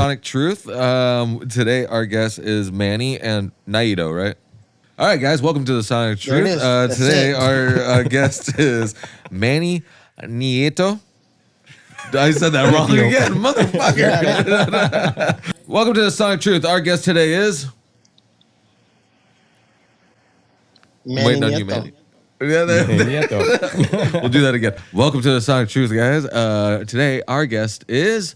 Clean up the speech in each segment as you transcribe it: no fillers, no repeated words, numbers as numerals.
Sonic Truth. Today our guest is Manny and Nieto, right? All right, guys, welcome to the Sonic Truth. Today our guest is Manny Nieto. I said that wrong again, motherfucker. Welcome to the Sonic Truth. Our guest today is Manny waiting on Nieto. you, Manny. We'll do that again. Welcome to the Sonic Truth, guys. Today our guest is.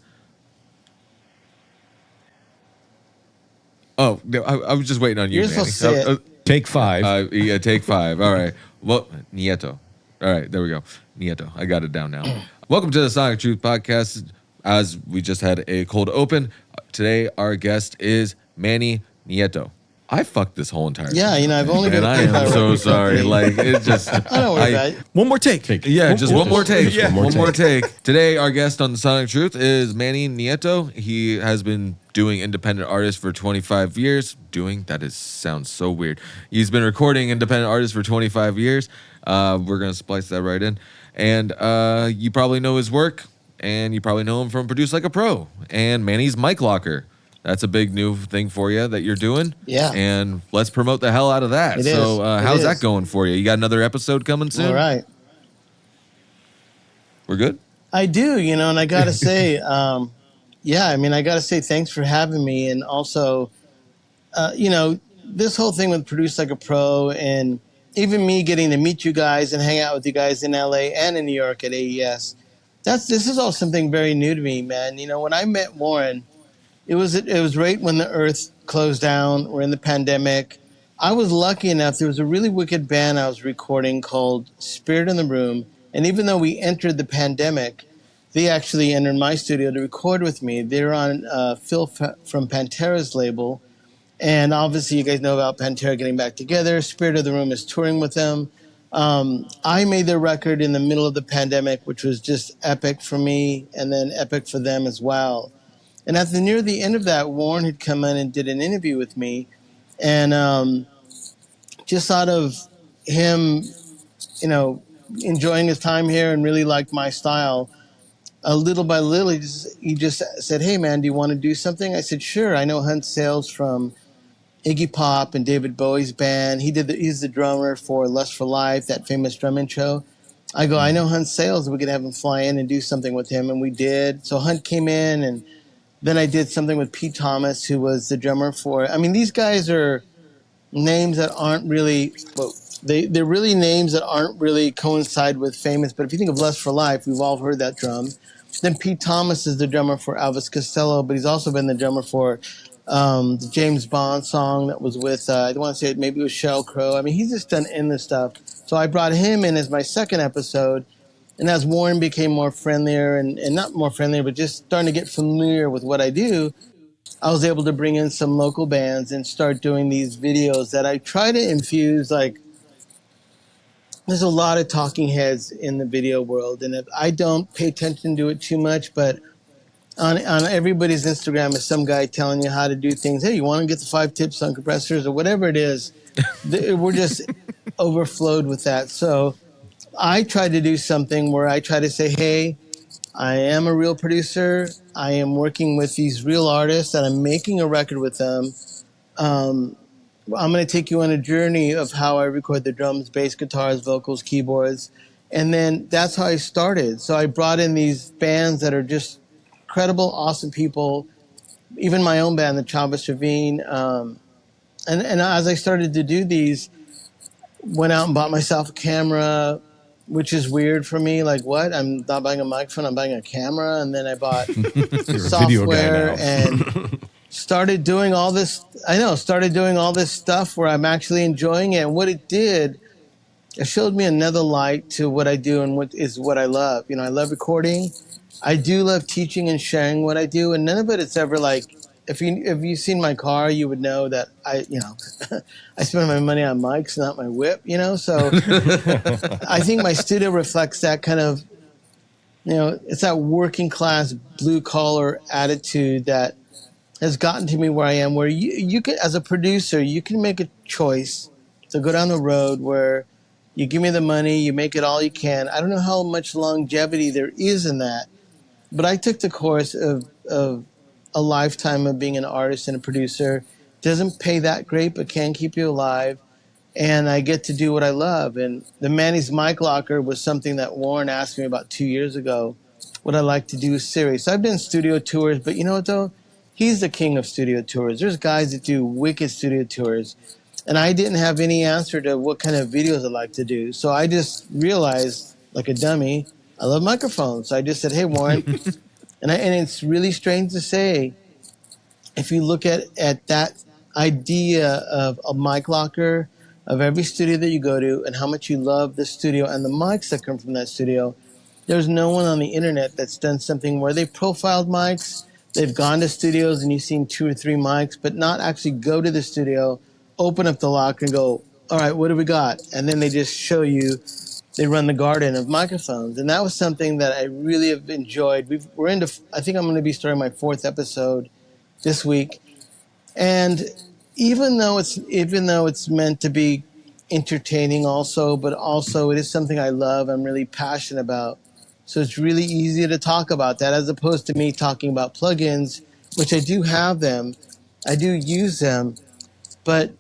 Oh, no, I was just waiting on you, You're Manny. supposed to say it. Take 5. Yeah, take 5. All right. Well, Nieto. All right, there we go. Nieto. I got it down now. Welcome to the Sonic Truth Podcast. As we just had a cold open, today our guest is Manny Nieto. I fucked this whole entire Yeah, thing. I've only been. And I am so sorry. Like, it just. I don't worry about it. One more take. Yeah, just one more take. Yeah. One more take. Today, our guest on the Sonic Truth is Manny Nieto. He has been doing independent artists for 25 years. Sounds so weird. He's been recording independent artists for 25 years. We're going to splice that right in. And you probably know his work, and you probably know him from Produce Like a Pro and Manny's Mic Locker. That's a big new thing for you that you're doing. Yeah. And let's promote the hell out of that. How's that going for you? You got another episode coming soon? All right. We're good? I do, and I got to say, I got to say thanks for having me. And also, this whole thing with Produce Like a Pro and even me getting to meet you guys and hang out with you guys in LA and in New York at AES, this is all something very new to me, man. When I met Warren, it was right when the earth closed down. We're in the pandemic. I was lucky enough. There was a really wicked band I was recording called Spirit in the Room. And even though we entered the pandemic, they actually entered my studio to record with me. They're on Phil from Pantera's label. And obviously you guys know about Pantera getting back together. Spirit of the Room is touring with them. I made their record in the middle of the pandemic, which was just epic for me and then epic for them as well. And near the end of that, Warren had come in and did an interview with me. And just out of him, enjoying his time here and really liked my style, little by little, he just said, "Hey, man, do you want to do something?" I said, "Sure." I know Hunt Sales from Iggy Pop and David Bowie's band. He's the drummer for Lust for Life, that famous drum intro. I go, "I know Hunt Sales. We could have him fly in and do something with him." And we did. So Hunt came in, and then I did something with Pete Thomas, who was the drummer for. I mean, these guys are names that aren't really. Well, they're really names that aren't really coincide with famous. But if you think of Lust for Life, we've all heard that drum. Then Pete Thomas is the drummer for Elvis Costello, but he's also been the drummer for the James Bond song that was with, I don't want to say it, maybe it was Sheryl Crow. I mean, he's just done endless stuff. So I brought him in as my second episode. And as Warren became more friendlier and not more friendlier, but just starting to get familiar with what I do, I was able to bring in some local bands and start doing these videos that I try to infuse. Like, there's a lot of talking heads in the video world, and if I don't pay attention to it too much, but on everybody's Instagram is some guy telling you how to do things. Hey, you want to get the 5 tips on compressors or whatever it is? We're just overflowed with that. So I try to do something where I try to say, hey, I am a real producer. I am working with these real artists and I'm making a record with them. I'm going to take you on a journey of how I record the drums, bass, guitars, vocals, keyboards. And then that's how I started. So I brought in these bands that are just incredible, awesome people. Even my own band, the Chavez Ravine. And as I started to do these, went out and bought myself a camera, which is weird for me. Like, what? I'm not buying a microphone, I'm buying a camera. And then I bought software and started doing all this. Started doing all this stuff where I'm actually enjoying it. And what it did, it showed me another light to what I do and what I love. I love recording. I do love teaching and sharing what I do. And none of it's ever like, if you've seen my car, you would know that I spend my money on mics, not my whip, So I think my studio reflects that kind of, it's that working class blue collar attitude that has gotten to me where I am, where you can, as a producer, you can make a choice to go down the road where you give me the money, you make it all you can. I don't know how much longevity there is in that, but I took the course of a lifetime of being an artist and a producer. Doesn't pay that great, but can keep you alive. And I get to do what I love. And the Manny's Mic Locker was something that Warren asked me about 2 years ago. What I like to do is serious. So I've been studio tours, but you know what though? He's the king of studio tours. There's guys that do wicked studio tours. And I didn't have any answer to what kind of videos I like to do. So I just realized, like a dummy, I love microphones. So I just said, hey, Warren. And it's really strange to say, if you look at that idea of a mic locker, of every studio that you go to and how much you love the studio and the mics that come from that studio, there's no one on the internet that's done something where they profiled mics. They've gone to studios and you've seen 2 or 3 mics, but not actually go to the studio, open up the locker and go, all right, what do we got? And then they just show you, they run the garden of microphones. And that was something that I really have enjoyed. I think I'm going to be starting my 4th episode this week. And even though it's meant to be entertaining also, but also it is something I love, I'm really passionate about. So it's really easy to talk about that as opposed to me talking about plugins, which I do have them. I do use them, but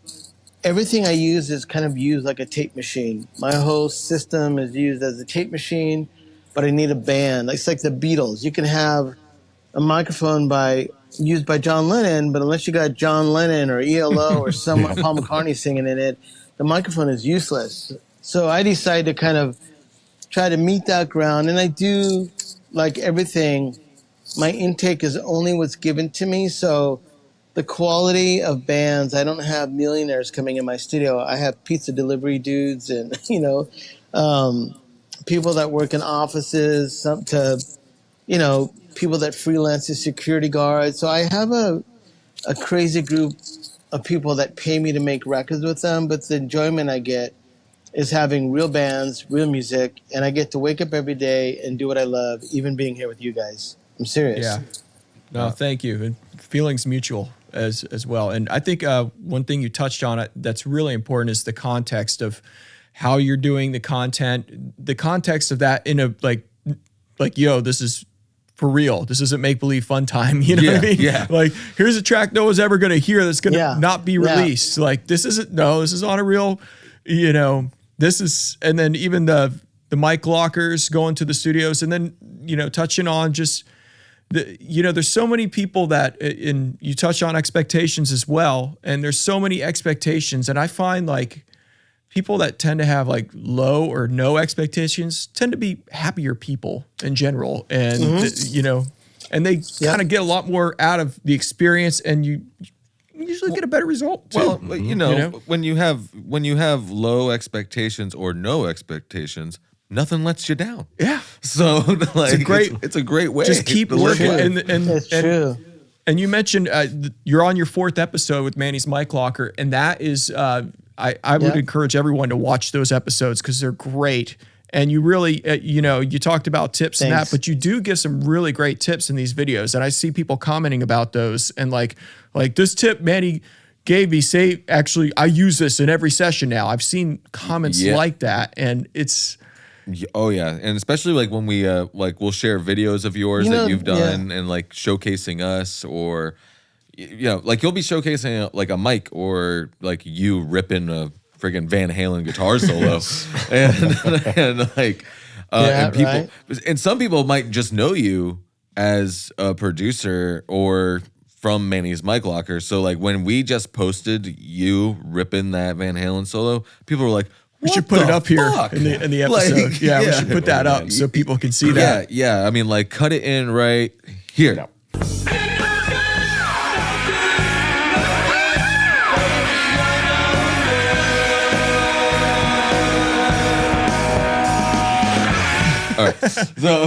everything I use is kind of used like a tape machine. My whole system is used as a tape machine, but I need a band. It's like the Beatles. You can have a microphone used by John Lennon, but unless you got John Lennon or ELO or someone, Paul McCartney singing in it, the microphone is useless. So I decided to kind of try to meet that ground. And I do, like everything, my intake is only what's given to me. So the quality of bands, I don't have millionaires coming in my studio. I have pizza delivery dudes and, people that work in offices, people that freelance as security guards. So I have a crazy group of people that pay me to make records with them, but the enjoyment I get is having real bands, real music, and I get to wake up every day and do what I love, even being here with you guys. I'm serious. Yeah. No, thank you. And feelings mutual as well. And I think one thing you touched on that's really important is the context of how you're doing the content, the context of that in a like, yo, this is for real. This isn't make-believe fun time. You know what I mean? Yeah. Like, here's a track no one's ever going to hear that's going to not be released. Like, this is on a real, this is, and then even the mic lockers going to the studios and then, touching on just, there's so many people that, you touch on expectations as well. And there's so many expectations. And I find like, people that tend to have like low or no expectations tend to be happier people in general. And, and they kind of get a lot more out of the experience and you usually get a better result too. Well, when you have low expectations or no expectations, nothing lets you down. Yeah. So like, it's a great way. Just keep working. And it's true. And you mentioned you're on your 4th episode with Manny's Mic Locker, and that is, I would encourage everyone to watch those episodes because they're great. And you really, you talked about tips and that, but you do give some really great tips in these videos. And I see people commenting about those and like this tip Manny gave me, actually, I use this in every session now. I've seen comments like that, and it's. Oh yeah, and especially like when we we'll share videos of yours that you've done and like showcasing us, or like you'll be showcasing like a mic or like you ripping a friggin' Van Halen guitar solo, and people and some people might just know you as a producer or from Manny's Mic Locker. So like when we just posted you ripping that Van Halen solo, people were like, we should put it up here in the episode. Like, we should put that up so people can see that. Yeah. I mean, like, cut it in right here. No. All right, so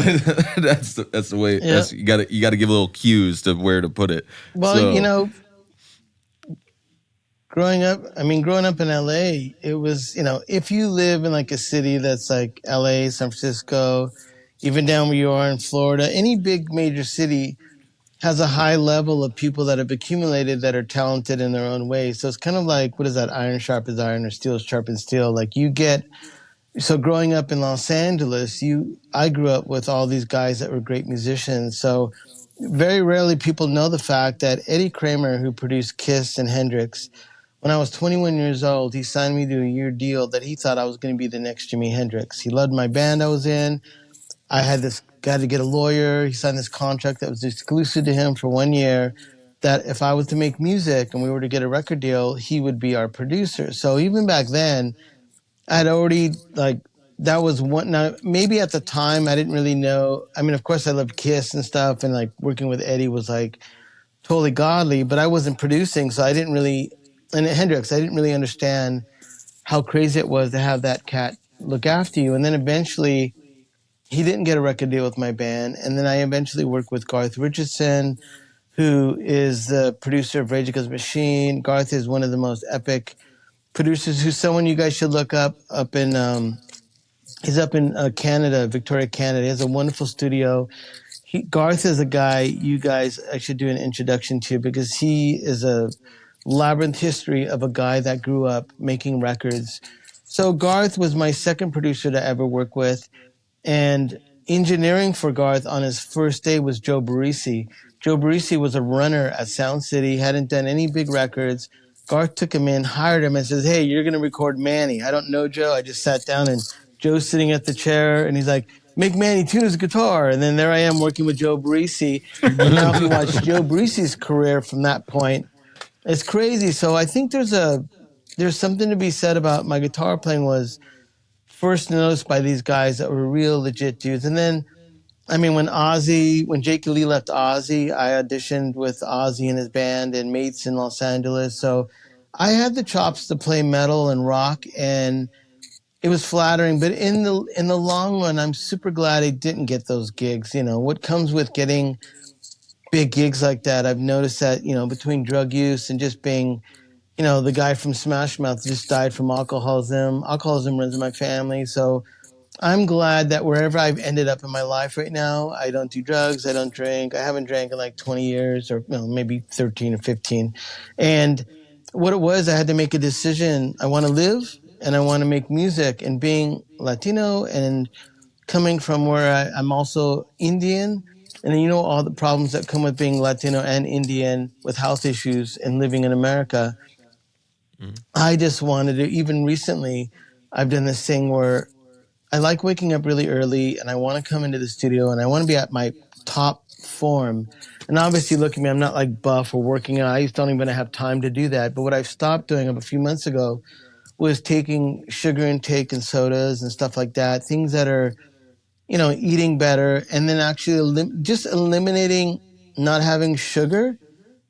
that's the way. Yeah. You got to give little cues to where to put it. Well, growing up in LA, it was, if you live in like a city that's like LA, San Francisco, even down where you are in Florida, any big major city has a high level of people that have accumulated that are talented in their own way. So it's kind of like, what is that? Iron sharpens iron or steel sharpens steel. Like so growing up in Los Angeles, I grew up with all these guys that were great musicians. So very rarely people know the fact that Eddie Kramer, who produced Kiss and Hendrix, when I was 21 years old, he signed me to a year deal that he thought I was going to be the next Jimi Hendrix. He loved my band I was in. I had this guy to get a lawyer. He signed this contract that was exclusive to him for 1 year, that if I was to make music and we were to get a record deal, he would be our producer. So even back then, I'd already, like, that was one. Now, maybe at the time I didn't really know. I mean, of course, I loved Kiss and stuff, and like working with Eddie was like totally godly, but I wasn't producing, so I didn't really, and Hendrix, I didn't really understand how crazy it was to have that cat look after you. And then eventually, he didn't get a record deal with my band, and then I eventually worked with Garth Richardson, who is the producer of Rage Against the Machine. Garth is one of the most epic producers, who's someone you guys should look up in he's up in Canada, Victoria, Canada. He has a wonderful studio. Garth is a guy you guys I should do an introduction to, because he is a labyrinth history of a guy that grew up making records. So Garth was my second producer to ever work with, and engineering for Garth on his first day was Joe Barresi. Joe Barresi was a runner at Sound City, hadn't done any big records. Garth took him in, hired him, and says, "Hey, you're going to record Manny." I don't know Joe. I just sat down, and Joe's sitting at the chair, and he's like, "Make Manny tune his guitar." And then there I am working with Joe Barresi. And now if you watch Joe Barresi's career from that point, it's crazy. So I think there's something to be said about my guitar playing was first noticed by these guys that were real legit dudes. And then, I mean, when Jake Lee left Ozzy, I auditioned with Ozzy and his band in Mates in Los Angeles. So I had the chops to play metal and rock, and it was flattering. But in the long run, I'm super glad I didn't get those gigs. You know, what comes with getting big gigs like that, I've noticed that, you know, between drug use and just being, you know, the guy from Smash Mouth just died from alcoholism. Alcoholism runs in my family. So I'm glad that wherever I've ended up in my life right now, I don't do drugs, I don't drink. I haven't drank in like 20 years, or maybe 13 or 15. And what it was, I had to make a decision. I want to live and I want to make music. And being Latino and coming from where I'm also Indian, and then, you know, all the problems that come with being Latino and Indian with health issues and living in America. I just wanted to, even recently, I've done this thing where I like waking up really early, and I want to come into the studio and I want to be at my top form. And obviously, look at me, I'm not like buff or working out. I just don't even have time to do that. But what I've stopped doing a few months ago was taking sugar intake and sodas and stuff like that, things that are, you know, eating better, and then actually just eliminating not having sugar.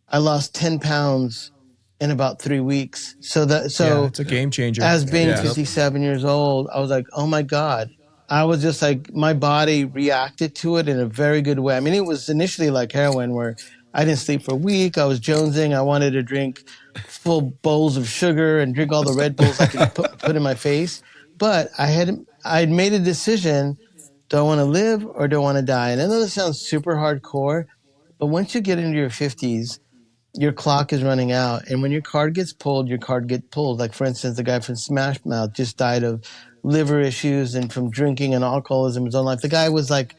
I lost 10 pounds in about 3 weeks. So it's a game changer. As being 57 years old, I was like, oh my God. I was just like, my body reacted to it in a very good way. I mean, it was initially like heroin, where I didn't sleep for a week. I was jonesing. I wanted to drink full bowls of sugar and drink all the Red Bulls I could put in my face. But I had made a decision. Do I want to live or do I want to die? And I know this sounds super hardcore, but once you get into your 50s, your clock is running out. And when your card gets pulled, your card gets pulled. Like, for instance, the guy from Smash Mouth just died of liver issues and from drinking and alcoholism his own life. The guy was like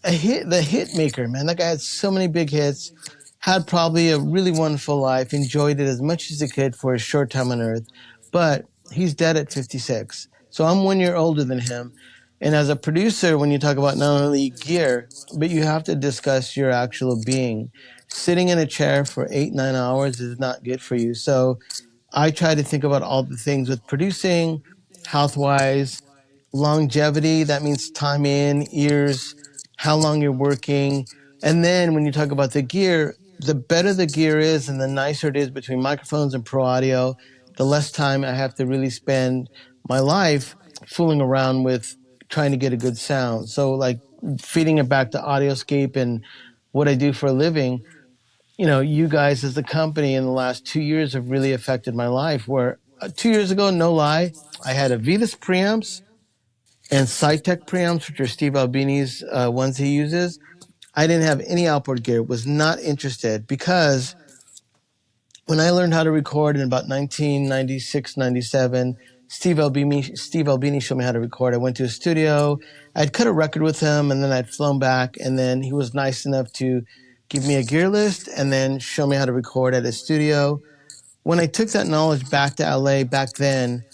the hit maker, man. That guy had so many big hits, had probably a really wonderful life, enjoyed it as much as he could for a short time on earth. But he's dead at 56. So I'm 1 year older than him. And as a producer, when you talk about not only gear, but you have to discuss your actual being. Sitting in a chair for 8-9 hours is not good for you. So I try to think about all the things with producing, health-wise, longevity. That means time in, ears, how long you're working. And then when you talk about the gear, the better the gear is and the nicer it is between microphones and pro audio, the less time I have to really spend my life fooling around with trying to get a good sound. So like feeding it back to AudioScape and what I do for a living, you know, you guys as a company in the last 2 years have really affected my life, where 2 years ago, no lie, I had Ethos preamps and Cytec preamps, which are Steve Albini's ones he uses. I didn't have any outboard gear, was not interested, because when I learned how to record in about 1996, 97, Steve Albini showed me how to record. I went to a studio. I'd cut a record with him, and then I'd flown back, and then he was nice enough to give me a gear list, and then show me how to record at a studio. When I took that knowledge back to LA back then,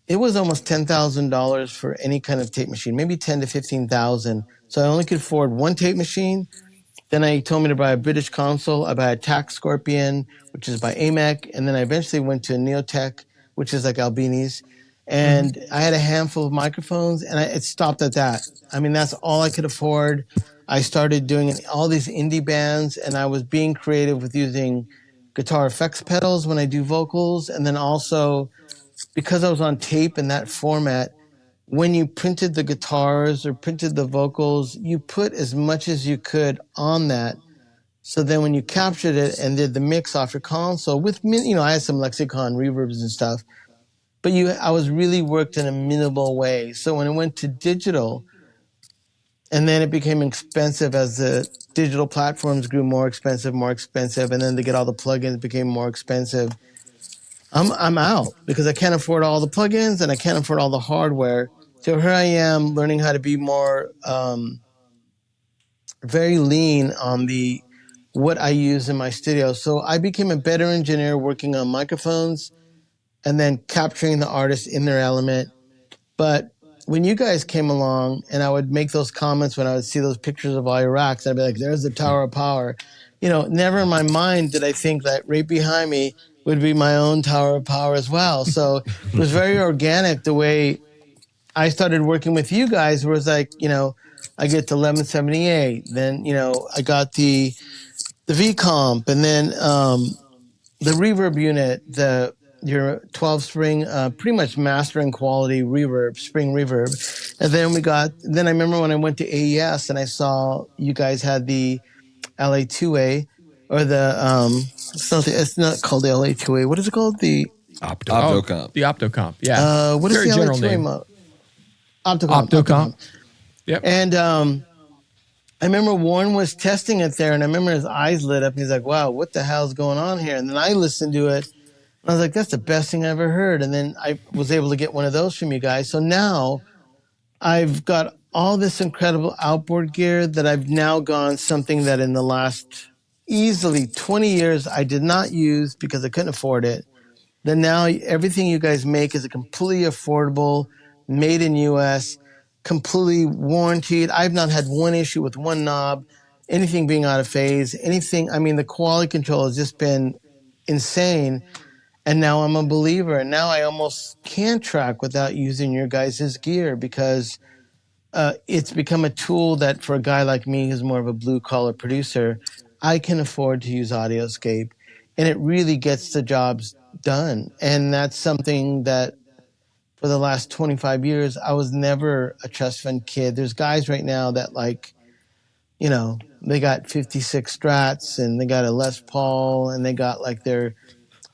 it was almost $10,000 for any kind of tape machine, maybe 10 to 15,000. So I only could afford one tape machine. Then I told me to buy a British console. I buy a TAC Scorpion, which is by AMEC. And then I eventually went to a Neotech, which is like Albini's. And I had a handful of microphones, and it stopped at that. I mean, that's all I could afford. I started doing all these indie bands, and I was being creative with using guitar effects pedals when I do vocals. And then also, because I was on tape in that format, when you printed the guitars or printed the vocals, you put as much as you could on that. So then when you captured it and did the mix off your console with, I had some Lexicon reverbs and stuff, but I was really worked in a minimal way. So when it went to digital, and then it became expensive as the digital platforms grew more expensive, and then to get all the plugins became more expensive. I'm out because I can't afford all the plugins and I can't afford all the hardware. So here I am learning how to be more very lean on what I use in my studio. So I became a better engineer working on microphones and then capturing the artist in their element. But when you guys came along and I would make those comments when I would see those pictures of all your racks, I'd be like, there's the Tower of Power. Never in my mind did I think that right behind me would be my own Tower of Power as well. So it was very organic the way I started working with you guys, where it's like, I get to 1178, then, I got the V-Comp, and then the reverb unit, your 12 spring, pretty much mastering quality reverb, spring reverb. And then I remember when I went to AES and I saw you guys had the LA2A, or it's not called the LA2A. What is it called? The Optocomp. The Optocomp, yeah. What is Very the general LA2A name. mode? Optocomp. Yep. And I remember Warren was testing it there, and I remember his eyes lit up. He's like, wow, what the hell's going on here? And then I listened to it, and I was like, that's the best thing I ever heard. And then I was able to get one of those from you guys. So now I've got all this incredible outboard gear that I've now gone something that in the last easily 20 years I did not use because I couldn't afford it. Then now everything you guys make is a completely affordable, made in U.S., completely warranted. I've not had one issue with one knob, anything being out of phase, anything. I mean, the quality control has just been insane. And now I'm a believer. And now I almost can't track without using your guys' gear because it's become a tool that for a guy like me who's more of a blue-collar producer, I can afford to use AudioScape. And it really gets the jobs done. And that's something that for the last 25 years, I was never a trust fund kid. There's guys right now that they got 56 Strats and they got a Les Paul and they got like their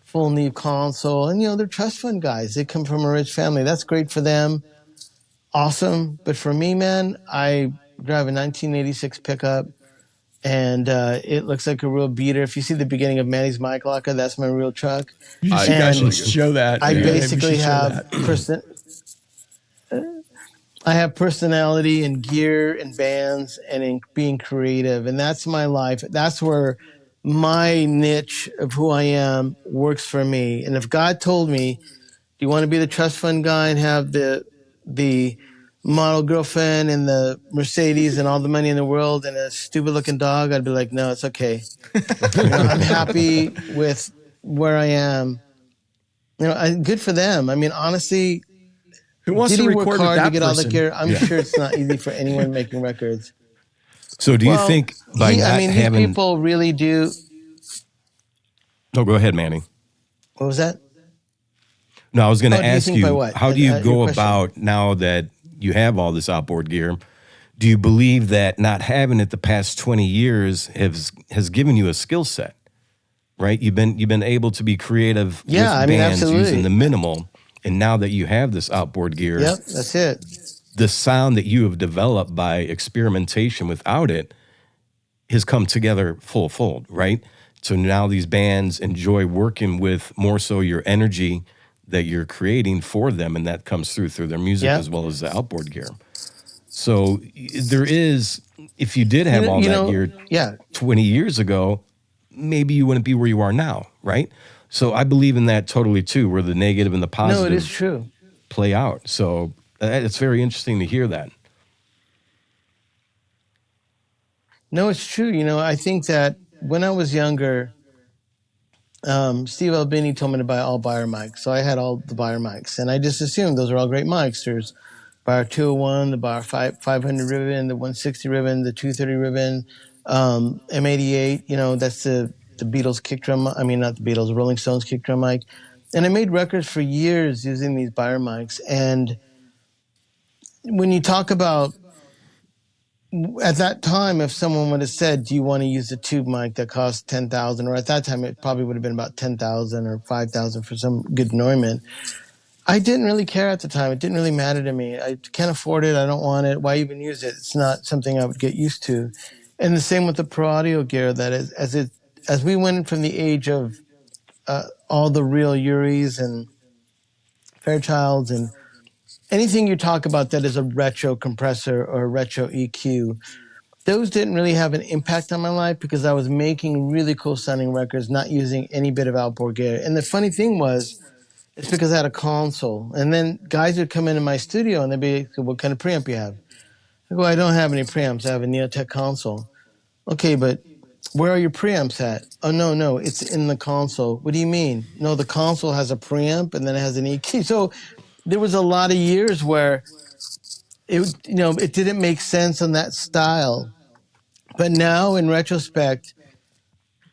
full Neve console. And, they're trust fund guys. They come from a rich family. That's great for them. Awesome. But for me, man, I drive a 1986 pickup. And it looks like a real beater. If you see the beginning of Manny's mic locker, that's my real truck. You guys should show that. I basically have I have personality in gear and bands and in being creative, and that's my life. That's where my niche of who I am works for me. And if God told me, "Do you want to be the trust fund guy and have the model girlfriend and the Mercedes and all the money in the world and a stupid looking dog," I'd be like, no, it's okay. I'm happy with where I am. Good for them. I mean, honestly, who wants did to he record work with hard that to get all person? the gear? I'm sure it's not easy for anyone making records. So do you think by these people really do. No, go ahead, Manny. What was that? No, I was going to ask by you, what? how do you go your question. about now that you have all this outboard gear? Do you believe that not having it the past 20 years has given you a skill set, right? You've been able to be creative with bands absolutely. using the minimal, and now that you have this outboard gear, Yep, that's it. the sound that you have developed by experimentation without it has come together full, right? So now these bands enjoy working with more so your energy that you're creating for them, and that comes through their music as well as the outboard gear. So there is, if you did have all that gear 20 years ago, maybe you wouldn't be where you are now, right? So I believe in that totally too, where the negative and the positive it is true. play out. So it's very interesting to hear that. No, it's true. I think that when I was younger, Steve Albini told me to buy all Beyer mics. So I had all the Beyer mics, and I just assumed those are all great mics. There's Beyer 201, the Beyer 500 ribbon, the 160 ribbon, the 230 ribbon, M88. That's the Beatles kick drum. I mean, not the Beatles, the Rolling Stones kick drum mic. And I made records for years using these Beyer mics. And when you talk about, at that time, if someone would have said, do you want to use a tube mic that costs $10,000, or at that time it probably would have been about $10,000 or $5,000 for some good Neumann, I didn't really care at the time. It didn't really matter to me. I can't afford it. I don't want it. Why even use it? It's not something I would get used to. And the same with the Pro Audio gear. That is, as we went from the age of all the real Uris and Fairchilds and anything you talk about that is a retro compressor or a retro EQ, those didn't really have an impact on my life because I was making really cool sounding records, not using any bit of outboard gear. And the funny thing was, it's because I had a console. And then guys would come into my studio and they'd be like, what kind of preamp you have? I go, I don't have any preamps. I have a Neotech console. Okay, but where are your preamps at? Oh, no, it's in the console. What do you mean? No, the console has a preamp and then it has an EQ. So there was a lot of years where it didn't make sense on that style. But now in retrospect,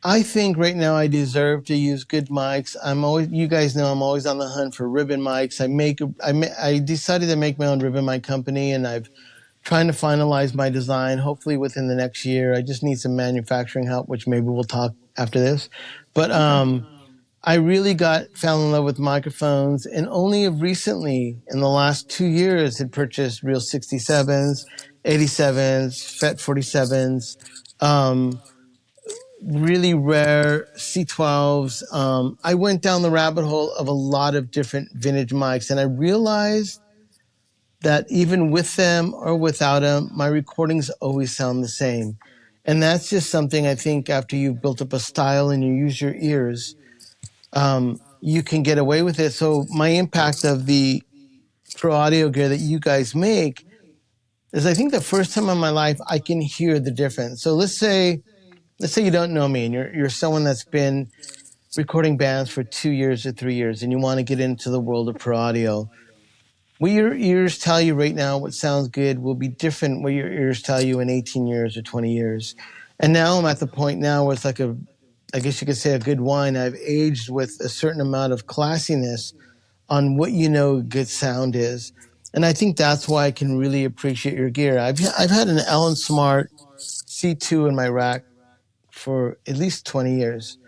I think right now I deserve to use good mics. You guys know I'm always on the hunt for ribbon mics. I decided to make my own ribbon mic company, and I've trying to finalize my design, hopefully within the next year. I just need some manufacturing help, which maybe we'll talk after this. But I really fell in love with microphones, and only recently, in the last 2 years, had purchased real 67s, 87s, FET 47s, really rare C12s. I went down the rabbit hole of a lot of different vintage mics, and I realized that even with them or without them, my recordings always sound the same. And that's just something I think after you've built up a style and you use your ears, you can get away with it. So my impact of the Pro Audio gear that you guys make is, I think, the first time in my life I can hear the difference. So let's say you don't know me and you're someone that's been recording bands for 2 years or 3 years and you want to get into the world of Pro Audio. What your ears tell you right now, what sounds good, will be different what your ears tell you in 18 years or 20 years. And now I'm at the point now where it's like I guess you could say a good wine. I've aged with a certain amount of classiness on what good sound is. And I think that's why I can really appreciate your gear. I've had an Allen Smart C2 in my rack for at least 20 years.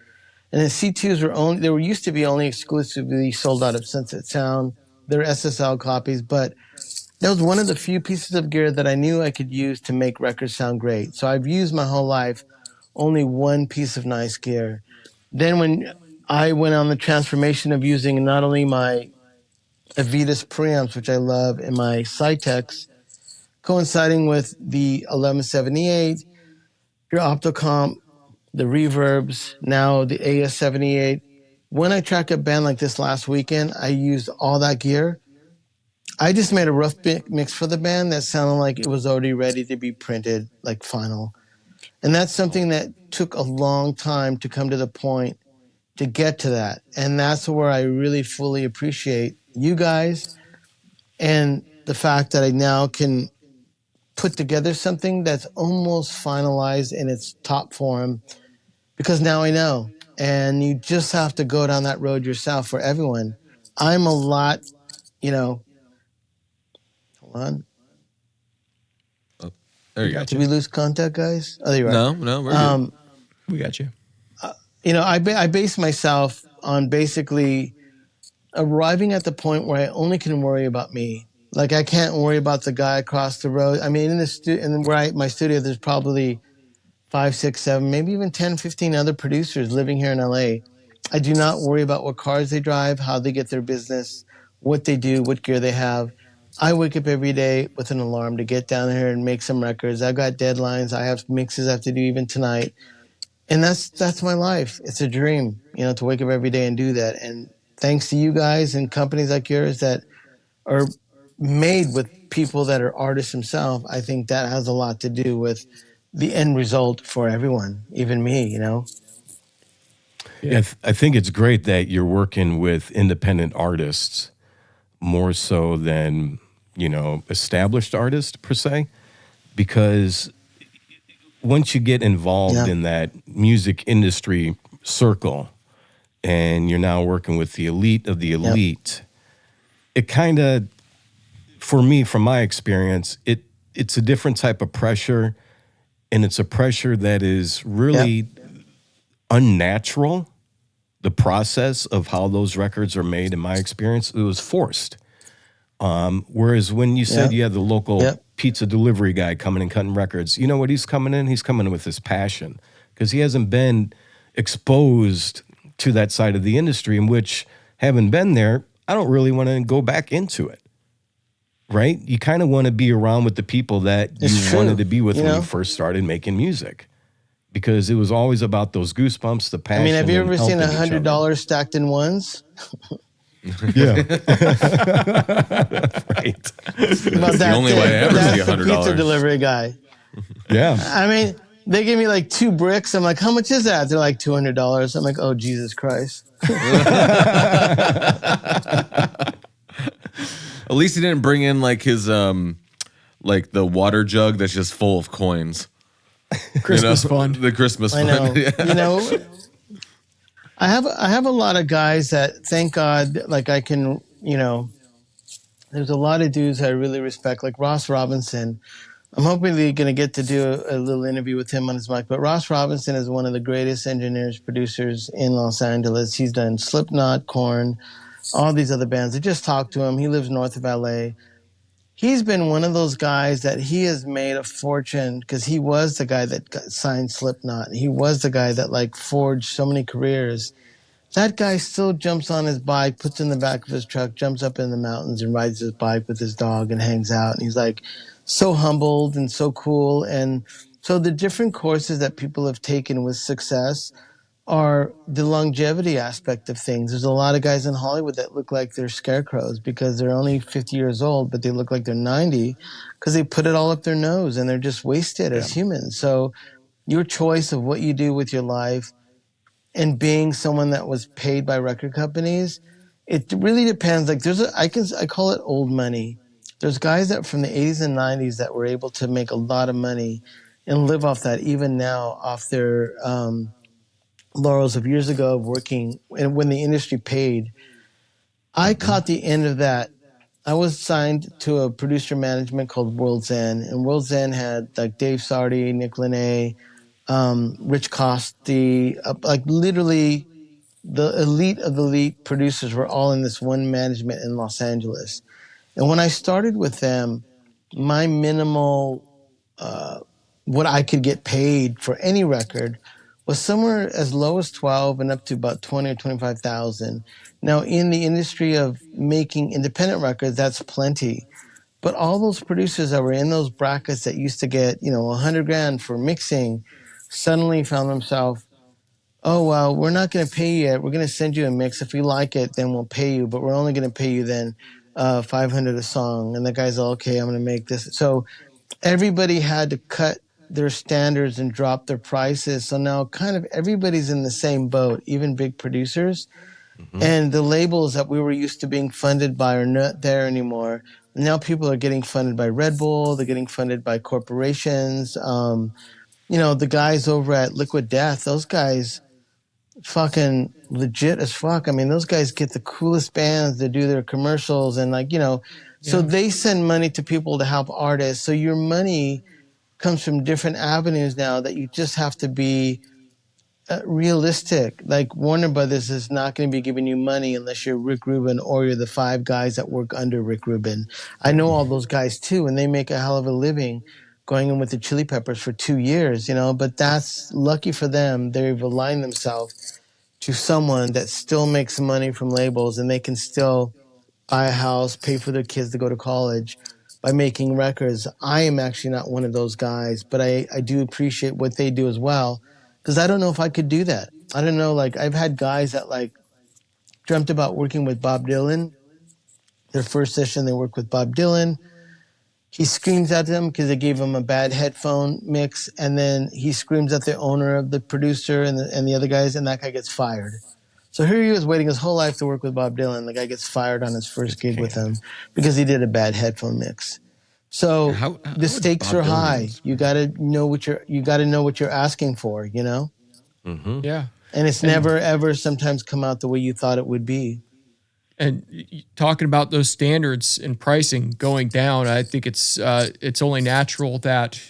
And the C2s used to be only exclusively sold out of Sunset Sound. They're SSL copies, but that was one of the few pieces of gear that I knew I could use to make records sound great. So I've used my whole life only one piece of nice gear. Then when I went on the transformation of using not only my Avitas preamps, which I love, and my Cytex, coinciding with the 1178, your Optocomp, the reverbs, now the AS78. When I track a band like this last weekend, I used all that gear. I just made a rough mix for the band that sounded like it was already ready to be printed, like final. And that's something that took a long time to come to the point to get to that. And that's where I really fully appreciate you guys and the fact that I now can put together something that's almost finalized in its top form, because now I know. And you just have to go down that road yourself for everyone. I'm a lot, hold on. Oh, there you go. Did we lose contact, guys? Oh, there you are. No, we're good. We got you. I base myself on basically arriving at the point where I only can worry about me. Like, I can't worry about the guy across the road. I mean, my studio, there's probably 5, 6, 7, maybe even 10, 15 other producers living here in LA. I do not worry about what cars they drive, how they get their business, what they do, what gear they have. I wake up every day with an alarm to get down here and make some records. I've got deadlines. I have mixes I have to do even tonight. And that's my life. It's a dream, to wake up every day and do that. And thanks to you guys and companies like yours that are made with people that are artists themselves, I think that has a lot to do with the end result for everyone, even me, Yeah, I think it's great that you're working with independent artists more so than, established artists per se, because once you get involved in that music industry circle and you're now working with the elite of the elite, it kind of, for me, from my experience, it's a different type of pressure, and it's a pressure that is really unnatural. The process of how those records are made, in my experience, it was forced. Whereas when you said you had the local pizza delivery guy coming and cutting records, you know what he's coming in? He's coming in with his passion because he hasn't been exposed to that side of the industry, in which, having been there, I don't really want to go back into it. Right? You kind of want to be around with the people that you wanted to be with when you first started making music. Because it was always about those goosebumps, the passion. I mean, have you ever seen $100 stacked in ones? Yeah. Right. That's the only way I ever see $100. Pizza delivery guy. Yeah. I mean, they give me like 2 bricks. I'm like, how much is that? They're like $200. I'm like, oh, Jesus Christ. At least he didn't bring in like his like the water jug that's just full of coins. Christmas fund. The Christmas I fund. know. I have a lot of guys that, thank God, like I can, there's a lot of dudes I really respect, like Ross Robinson. I'm hoping they're going to get to do a little interview with him on his mic. But Ross Robinson is one of the greatest engineers, producers in Los Angeles. He's done Slipknot, Korn, all these other bands. I just talked to him. He lives north of LA. He's been one of those guys that he has made a fortune because he was the guy that signed Slipknot. He was the guy that like forged so many careers. That guy still jumps on his bike, puts it in the back of his truck, jumps up in the mountains and rides his bike with his dog and hangs out. And he's like so humbled and so cool. And so the different courses that people have taken with success are the longevity aspect of things. There's a lot of guys in Hollywood that look like they're scarecrows because they're only 50 years old, but they look like they're 90 because they put it all up their nose and they're just wasted as humans. So your choice of what you do with your life and being someone that was paid by record companies, it really depends. Like I call it old money. There's guys that from the 80s and 90s that were able to make a lot of money and live off that even now, off their laurels of years ago of working and when the industry paid. I caught the end of that. I was signed to a producer management called World Zen, and World Zen had like Dave Sardi, Nick Launay, Rich Costi, like literally the elite of the elite producers were all in this one management in Los Angeles. And when I started with them, my minimal, what I could get paid for any record was somewhere as low as 12 and up to about 20 or 25,000. Now, in the industry of making independent records, that's plenty. But all those producers that were in those brackets that used to get, $100,000 for mixing, suddenly found themselves, oh, well, we're not going to pay you yet. We're going to send you a mix. If we like it, then we'll pay you. But we're only going to pay you then $500 a song. And the guy's all, okay, I'm going to make this. So everybody had to cut their standards and drop their prices. So now kind of everybody's in the same boat, even big producers. And the labels that we were used to being funded by are not there anymore. Now people are getting funded by Red Bull. They're getting funded by corporations. The guys over at Liquid Death, those guys fucking legit as fuck. I mean, those guys get the coolest bands to do their commercials and so they send money to people to help artists. So your money comes from different avenues now that you just have to be realistic. Like Warner Brothers is not going to be giving you money unless you're Rick Rubin or you're the 5 guys that work under Rick Rubin. I know all those guys too, and they make a hell of a living going in with the Chili Peppers for 2 years, but that's lucky for them. They've aligned themselves to someone that still makes money from labels and they can still buy a house, pay for their kids to go to college by making records. I am actually not one of those guys, but I do appreciate what they do as well, because I don't know if I could do that. I don't know, like I've had guys that like dreamt about working with Bob Dylan. Their first session, they worked with Bob Dylan. He screams at them because they gave him a bad headphone mix, and then he screams at the owner of the producer and the other guys, and that guy gets fired. So here he was waiting his whole life to work with Bob Dylan. The guy gets fired on his first gig with him because he did a bad headphone mix. So the stakes are high. You got to know what you're asking for, you know? Mm-hmm. Yeah. And it's never ever sometimes come out the way you thought it would be. And talking about those standards and pricing going down, I think it's only natural that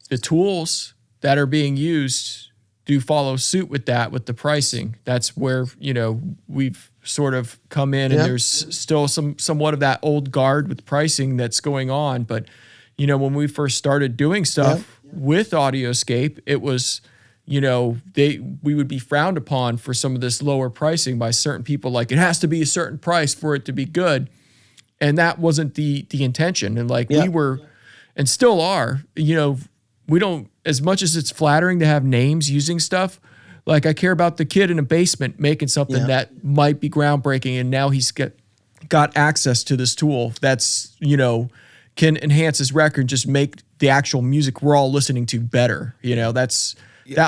the tools that are being used do follow suit with that, with the pricing. That's where, you know, we've sort of come in, and there's still somewhat of that old guard with pricing that's going on. But, you know, when we first started doing stuff with AudioScape, it was, you know, we would be frowned upon for some of this lower pricing by certain people. Like, it has to be a certain price for it to be good. And that wasn't the intention. And like we were, and still are, you know, we don't, as much as it's flattering to have names using stuff, like I care about the kid in a basement making something that might be groundbreaking, and now he's got access to this tool that's, you know, can enhance his record, just make the actual music we're all listening to better. You know, that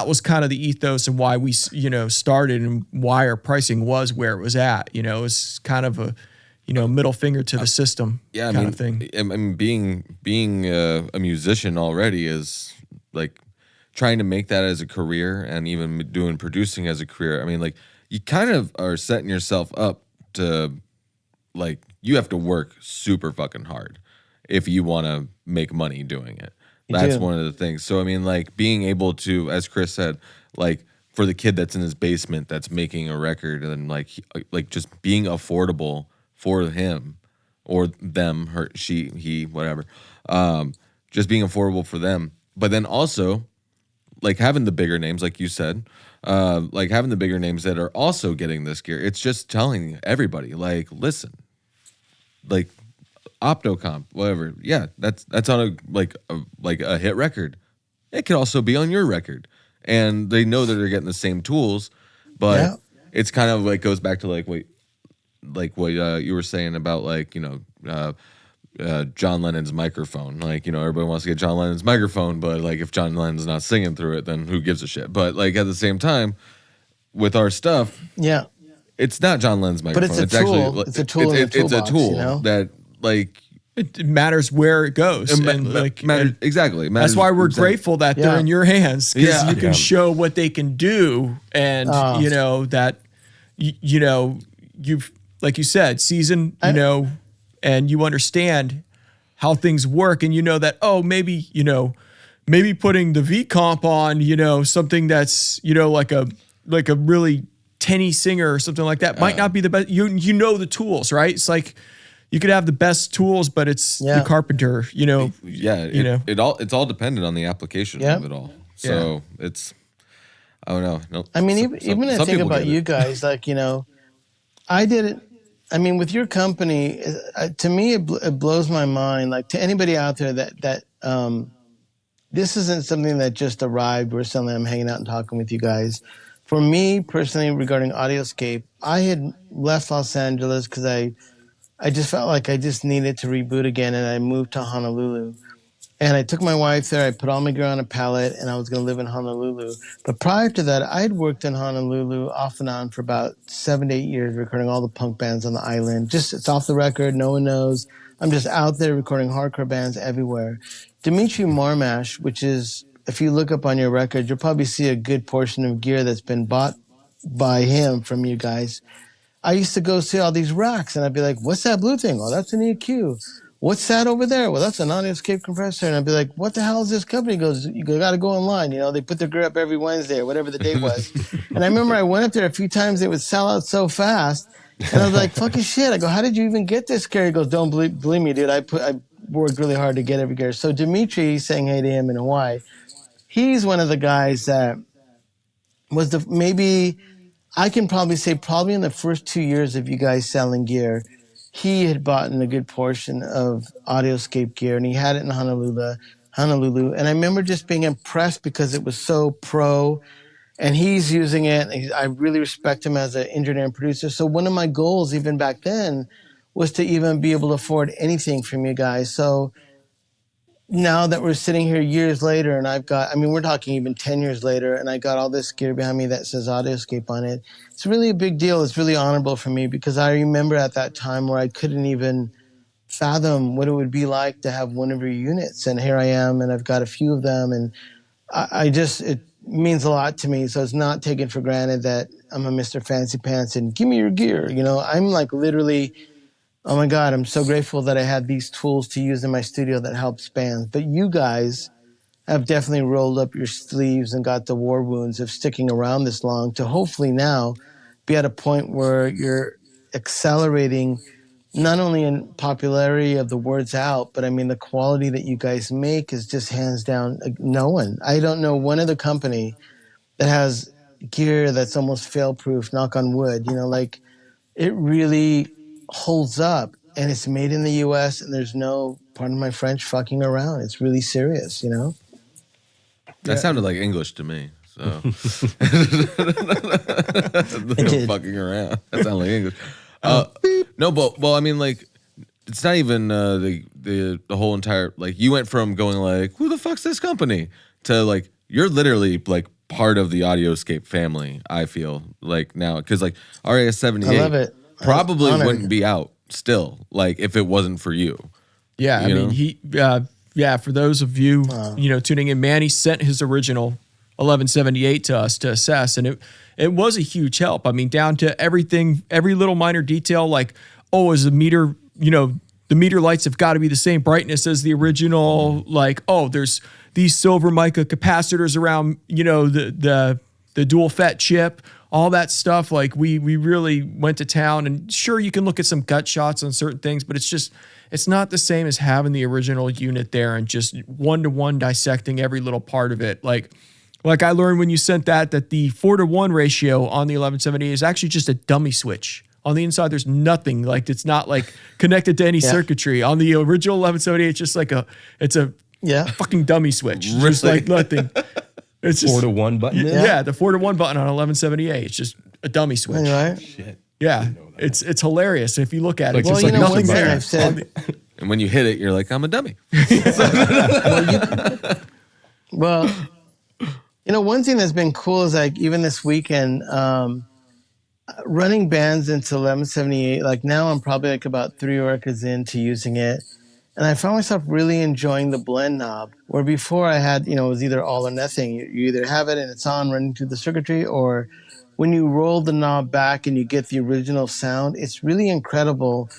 was kind of the ethos and why we, you know, started, and why our pricing was where it was at. You know, it's kind of a, you know, middle finger to the system kind of thing. I mean, being a musician already is like trying to make that as a career, and even doing producing as a career. I mean, like, you kind of are setting yourself up to, like, you have to work super fucking hard if you want to make money doing it. That's one of the things. So, I mean, like, being able to, as Chris said, like, for the kid that's in his basement that's making a record, and like just being affordable for him or them, her, she, he, whatever, just being affordable for them. But then also, like, having the bigger names, like you said, like having the bigger names that are also getting this gear. It's just telling everybody, like, listen, like, Optocomp, whatever. Yeah, that's on a hit record. It could also be on your record, and they know that they're getting the same tools, but it's kind of like goes back to like what you were saying about, like, you know, John Lennon's microphone. Like, you know, everybody wants to get John Lennon's microphone, but like, if John Lennon's not singing through it, then who gives a shit? But like, at the same time, with our stuff, it's not John Lennon's microphone. But it's a tool. Actually, it's a tool. It's a tool, you know? That, like, it matters where it goes. Exactly. That's why we're grateful that they're in your hands, because you can show what they can do, and you know that you know, you've, like you said, seasoned, you know, and you understand how things work, and you know that, oh, maybe, you know, maybe putting the V comp on, you know, something that's, you know, like a really tinny singer or something like that might not be the best. You know the tools, right? It's like, you could have the best tools, but it's the carpenter, you know. It's all dependent on the application of it all. So it's, I don't know. No, I mean, even I think about you guys, like, you know, I did it. I mean, with your company, to me, it blows my mind. Like, to anybody out there that this isn't something that just arrived where suddenly I'm hanging out and talking with you guys. For me personally, regarding AudioScape, I had left Los Angeles because I just felt like I just needed to reboot again, and I moved to Honolulu. And I took my wife there. I put all my gear on a pallet, and I was going to live in Honolulu. But prior to that, I had worked in Honolulu off and on for about 7 to 8 years, recording all the punk bands on the island. Just, it's off the record. No one knows. I'm just out there recording hardcore bands everywhere. Dimitri Marmash, which is, if you look up on your record, you'll probably see a good portion of gear that's been bought by him from you guys. I used to go see all these racks, and I'd be like, what's that blue thing? Oh, that's an EQ. What's that over there? Well, that's an AudioScape compressor. And I'd be like, what the hell is this company? He goes, you got to go online. You know, they put their gear up every Wednesday or whatever the date was. And I remember I went up there a few times. They would sell out so fast. And I was like, fucking shit. I go, how did you even get this gear? He goes, don't believe me, dude. I worked really hard to get every gear. So Dimitri, saying hey to him in Hawaii, he's one of the guys that was maybe I can probably say in the first 2 years of you guys selling gear, he had bought a good portion of AudioScape gear, and he had it in Honolulu. And I remember just being impressed because it was so pro, and he's using it. I really respect him as an engineer and producer. So one of my goals, even back then, was to even be able to afford anything from you guys. So now that we're sitting here years later, and we're talking even 10 years later, and I got all this gear behind me that says AudioScape on it. It's really a big deal. It's really honorable for me because I remember at that time where I couldn't even fathom what it would be like to have one of your units. And here I am, and I've got a few of them, and it means a lot to me. So it's not taken for granted that I'm a Mr. Fancy Pants and give me your gear. I'm like literally, oh my God, I'm so grateful that I had these tools to use in my studio that helps bands. But you guys have definitely rolled up your sleeves and got the war wounds of sticking around this long to hopefully now be at a point where you're accelerating not only in popularity of the words out, but I mean, the quality that you guys make is just hands down no one. I don't know one other company that has gear that's almost fail-proof, knock on wood. It really holds up, and it's made in the U.S., and there's no, pardon my French, fucking around. It's really serious, That sounded like English to me. So no fucking around. That sounded like English. No, but well, I mean, like, it's not even the whole entire, like, you went from going like, who the fuck's this company, to like, you're literally like part of the AudioScape family. I feel like now, because like RAS-78, I love it. Probably wouldn't be out still, like, if it wasn't for you. Yeah, I mean, for those of you, tuning in, Manny sent his original 1178 to us to assess, and it was a huge help. I mean, down to everything, every little minor detail, like, is the meter, the meter lights have got to be the same brightness as the original. Like, there's these silver mica capacitors around, the dual FET chip, all that stuff. Like, we really went to town, and sure, you can look at some gut shots on certain things, but it's not the same as having the original unit there and just one-to-one dissecting every little part of it. Like I learned when you sent that the 4-to-1 ratio on the 1178 is actually just a dummy switch. On the inside, there's nothing. Like, it's not like connected to any circuitry. On the original 1178, it's just like it's a fucking dummy switch. Really? Just like nothing. It's just 4-to-1 button. Yeah, the 4-to-1 button on 1178. It's just a dummy switch. Right? Shit. Yeah, it's hilarious if you look at it. Like, It's just like nothing there. I've said, And when you hit it, you're like, I'm a dummy. well, one thing that's been cool is like even this weekend, running bands into 1178. Like now, I'm probably like about 3 records into using it, and I found myself really enjoying the blend knob. Where before I had, it was either all or nothing. You either have it and it's on running through the circuitry, or when you roll the knob back and you get the original sound, it's really incredible.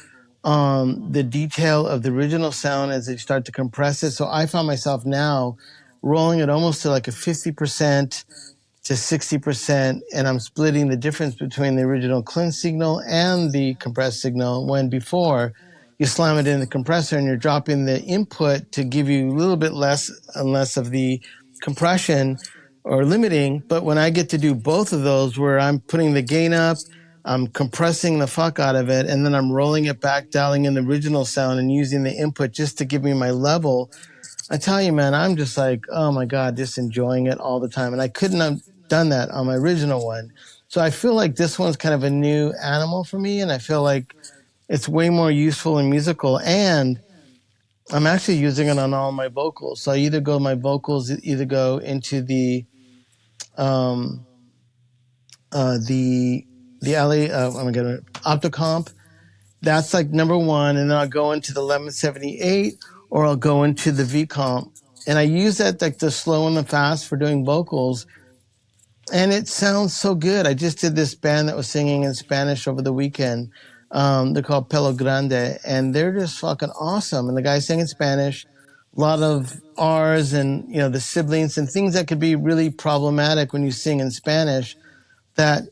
The detail of the original sound as they start to compress it. So I found myself now rolling it almost to like a 50% to 60%, and I'm splitting the difference between the original cleanse signal and the compressed signal, when before you slam it in the compressor and you're dropping the input to give you a little bit less and less of the compression or limiting. But when I get to do both of those, where I'm putting the gain up, I'm compressing the fuck out of it, and then I'm rolling it back, dialing in the original sound and using the input just to give me my level, I tell you, man, I'm just like, oh my God, just enjoying it all the time. And I couldn't have done that on my original one. So I feel like this one's kind of a new animal for me, and I feel like it's way more useful and musical. And I'm actually using it on all my vocals. So my vocals either go into the Optocomp. That's like number one, and then I'll go into the 1178, or I'll go into the VComp, and I use that like the slow and the fast for doing vocals, and it sounds so good. I just did this band that was singing in Spanish over the weekend. They're called Pelo Grande, and they're just fucking awesome. And the guy sang in Spanish, a lot of R's and the sibilants and things that could be really problematic when you sing in Spanish. That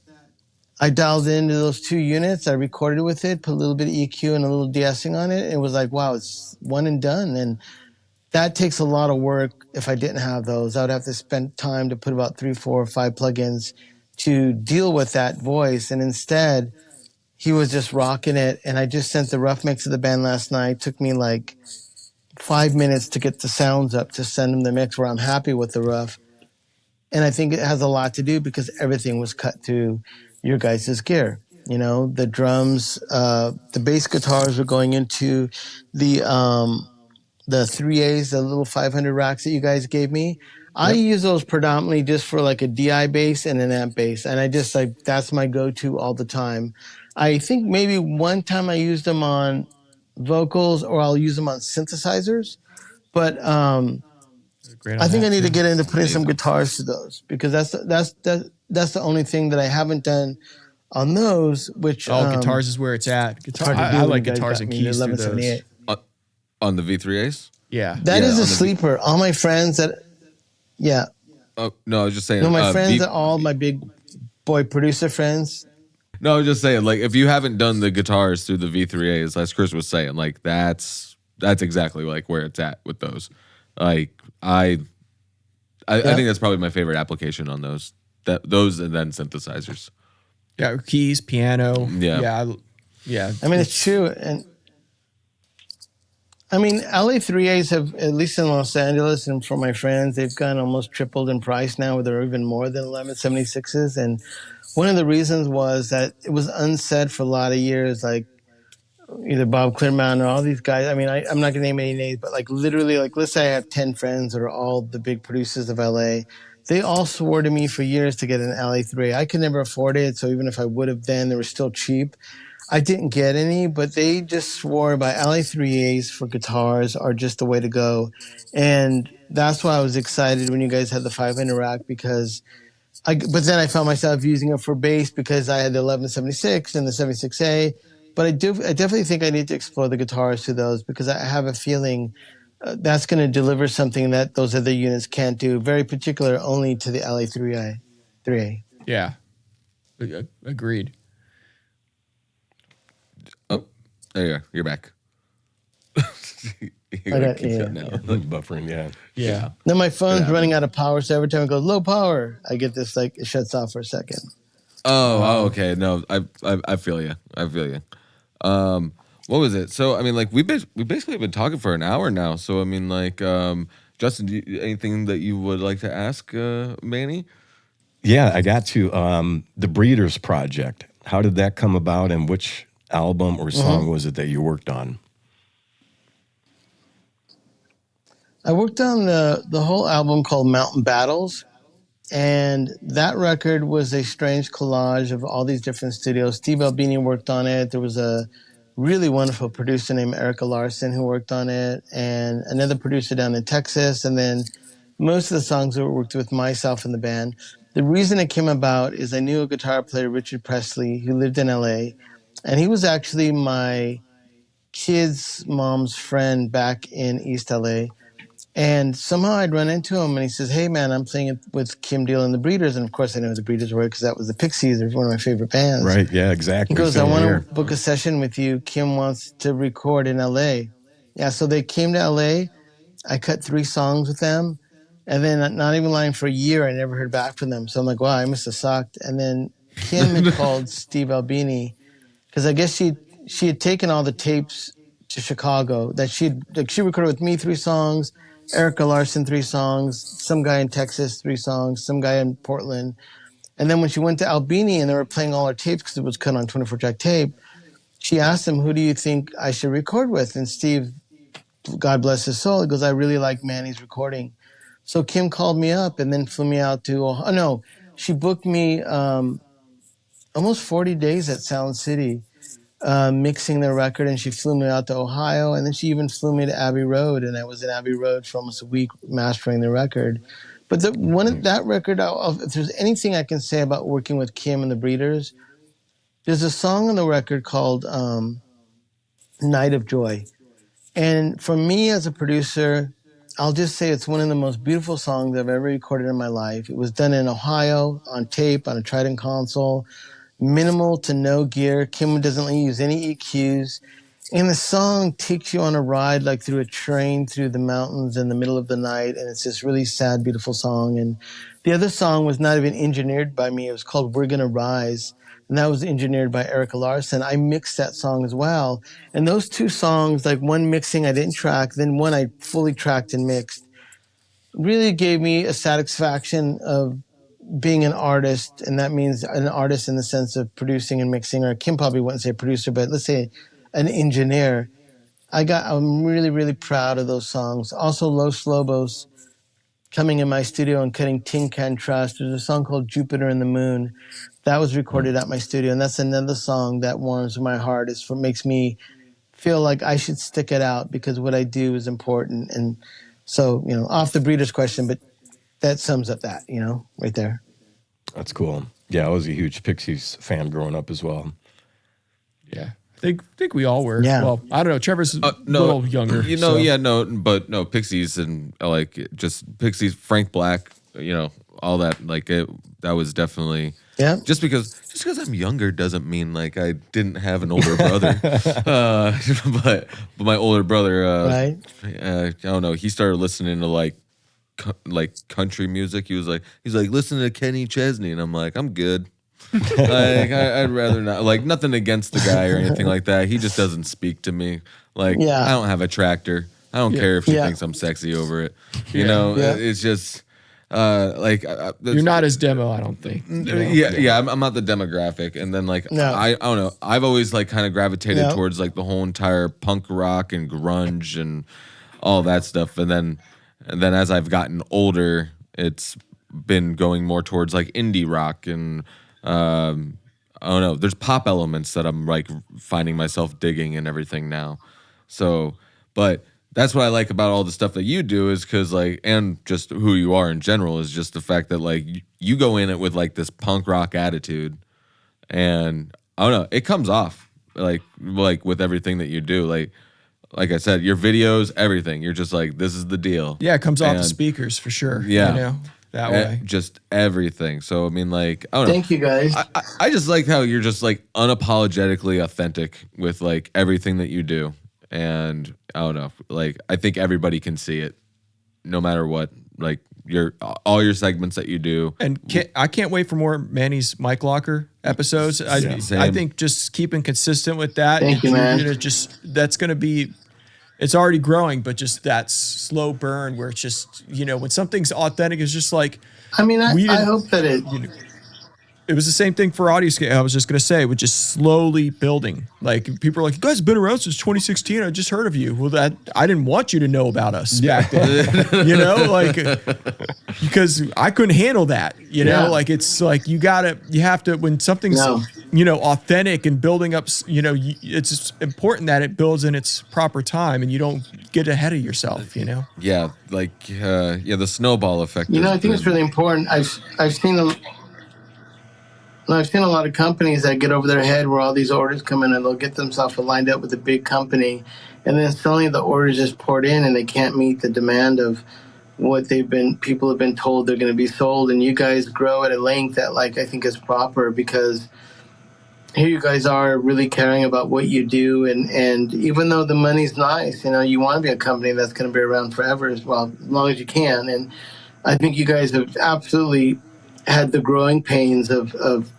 I dialed into those 2 units. I recorded with it, put a little bit of EQ and a little de-essing on it. It was like, wow, it's one and done. And that takes a lot of work. If I didn't have those, I would have to spend time to put about 3, 4, or 5 plugins to deal with that voice. And instead, he was just rocking it. And I just sent the rough mix of the band last night. It took me like 5 minutes to get the sounds up to send him the mix where I'm happy with the rough. And I think it has a lot to do because everything was cut through your guys' gear. You know, the drums, the bass guitars were going into the 3As, the little 500 racks that you guys gave me. I use those predominantly just for like a DI bass and an amp bass. And I just like, that's my go-to all the time. I think maybe one time I used them on vocals or I'll use them on synthesizers. But I think I need to get into putting some guitars to those because that's the only thing that I haven't done on those. Which guitars is where it's at. I like guitars and keys through those. On the V3As? Yeah. That is a sleeper. All my friends that, Oh, no, I was just saying. No, my friends are all my big boy producer friends. No, I was just saying, like, if you haven't done the guitars through the V3As, as Chris was saying, like, that's exactly like where it's at with those. Like, I think that's probably my favorite application on those. Those and then synthesizers. Yeah, keys, piano. Yeah. Yeah. I mean, it's true. And I mean, LA 3As have, at least in Los Angeles and for my friends, they've gone almost tripled in price now, where they're even more than 1176s. And one of the reasons was that it was unsaid for a lot of years, like either Bob Clearmountain or all these guys. I mean, I'm not going to name any names, but like literally, like let's say I have 10 friends that are all the big producers of LA. They all swore to me for years to get an LA 3A. I could never afford it, so even if I would have then, they were still cheap. I didn't get any, but they just swore by LA 3As for guitars are just the way to go. And that's why I was excited when you guys had the 500 rack but then I found myself using it for bass because I had the 1176 and the 76A. But I definitely think I need to explore the guitars to those because I have a feeling that's going to deliver something that those other units can't do. Very particular only to the LA 3A. Yeah. Agreed. Oh, there you are. You're back. Buffering, yeah. Then my phone's running out of power, so every time it goes low power, I get this like it shuts off for a second. Oh, okay. No, I feel you. What was it? So I mean, like we basically been talking for an hour now. So I mean, like Justin, anything that you would like to ask Manny? Yeah, I got to the Breeders Project. How did that come about, and which album or song was it that you worked on? I worked on the whole album called Mountain Battles, and that record was a strange collage of all these different studios. Steve Albini worked on it. There was a really wonderful producer named Erica Larson who worked on it, and another producer down in Texas, and then most of the songs were worked with myself and the band. The reason it came about is I knew a guitar player, Richard Presley, who lived in LA, and he was actually my kid's mom's friend back in East LA. And somehow I'd run into him and he says, "Hey man, I'm playing with Kim Deal and the Breeders." And of course I know who the Breeders were because that was the Pixies. They're one of my favorite bands. Right, yeah, exactly. He goes, "I want to book a session with you. Kim wants to record in LA." Yeah, so they came to LA. I cut 3 songs with them. And then not even lying, for a year, I never heard back from them. So I'm like, wow, I must have sucked. And then Kim had called Steve Albini because I guess she had taken all the tapes to Chicago that she recorded with me 3 songs, Erica Larson 3 songs, some guy in Texas 3 songs, some guy in Portland. And then when she went to Albini and they were playing all our tapes because it was cut on 24-track tape, she asked him, "Who do you think I should record with?" And Steve, God bless his soul, he goes, "I really like Manny's recording." So Kim called me up and then flew me out to, she booked me almost 40 days at Sound City mixing their record, and she flew me out to Ohio, and then she even flew me to Abbey Road, and I was in Abbey Road for almost a week mastering the record. But that record, if there's anything I can say about working with Kim and the Breeders, there's a song on the record called Night of Joy. And for me as a producer, I'll just say it's one of the most beautiful songs I've ever recorded in my life. It was done in Ohio on tape on a Trident console, minimal to no gear. Kim doesn't use any EQs. And the song takes you on a ride like through a train through the mountains in the middle of the night. And it's this really sad, beautiful song. And the other song was not even engineered by me. It was called We're Gonna Rise. and that was engineered by Erica Larson. I mixed that song as well. And those two songs, like one mixing I didn't track, then one I fully tracked and mixed, really gave me a satisfaction of being an artist. And that means an artist in the sense of producing and mixing, or Kim probably wouldn't say producer, but let's say an engineer. I'm really, really proud of those songs. Also, Los Lobos coming in my studio and cutting Tin Can Trust. There's a song called Jupiter and the Moon that was recorded at my studio, and that's another song that warms my heart. Makes me feel like I should stick it out because what I do is important. And so, off the Breeders' question, but that sums up that, right there. That's cool. Yeah, I was a huge Pixies fan growing up as well. Yeah. I think we all were. Yeah. Well, I don't know. Trevor's a little younger. Pixies and like just Pixies, Frank Black, all that. Like that was definitely. Yeah. Just because I'm younger doesn't mean like I didn't have an older brother. But my older brother, right? I don't know. He started listening to like country music. He's like listen to Kenny Chesney, and I'm like, I'm good. Like I'd rather not. Like nothing against the guy or anything like that. He just doesn't speak to me. Like I don't have a tractor. I don't care if she thinks I'm sexy over it. It's just you're not his demo. I don't think. I'm not the demographic. And then like I don't know. I've always like kind of gravitated towards like the whole entire punk rock and grunge and all that stuff. And then as I've gotten older, it's been going more towards like indie rock and. I don't know. There's pop elements that I'm like finding myself digging and everything now. So, but that's what I like about all the stuff that you do is because like, and just who you are in general is just the fact that like you go in it with like this punk rock attitude, and I don't know, it comes off like with everything that you do. Like I said, your videos, everything. You're just like, this is the deal. Yeah, it comes off the speakers for sure. Yeah. That way. Just everything. So, I mean, like, I don't know. Thank you, guys. I just like how you're just, like, unapologetically authentic with, like, everything that you do. And, I don't know. Like, I think everybody can see it no matter what. Like, all your segments that you do. And I can't wait for more Manny's Mic Locker episodes. I think just keeping consistent with that. Thank you, man. That's going to be... It's already growing, but just that slow burn where it's just, when something's authentic, it's just like... I mean, I hope that it... It was the same thing for AudioScape. I was just going to say, with just slowly building. Like, people are like, you guys have been around since 2016. I just heard of you. Well, I didn't want you to know about us back then. Because I couldn't handle that. Like, it's like, you have to, when something's, authentic and building up, it's important that it builds in its proper time and you don't get ahead of yourself, Yeah, the snowball effect. I think it's really important. I've seen them. I've seen a lot of companies that get over their head where all these orders come in and they'll get themselves lined up with a big company, and then suddenly the orders just poured in and they can't meet the demand of what people have been told they're going to be sold. And you guys grow at a length that I think is proper, because here you guys are really caring about what you do. And even though the money's nice, you want to be a company that's going to be around forever as long as you can. And I think you guys have absolutely had the growing pains of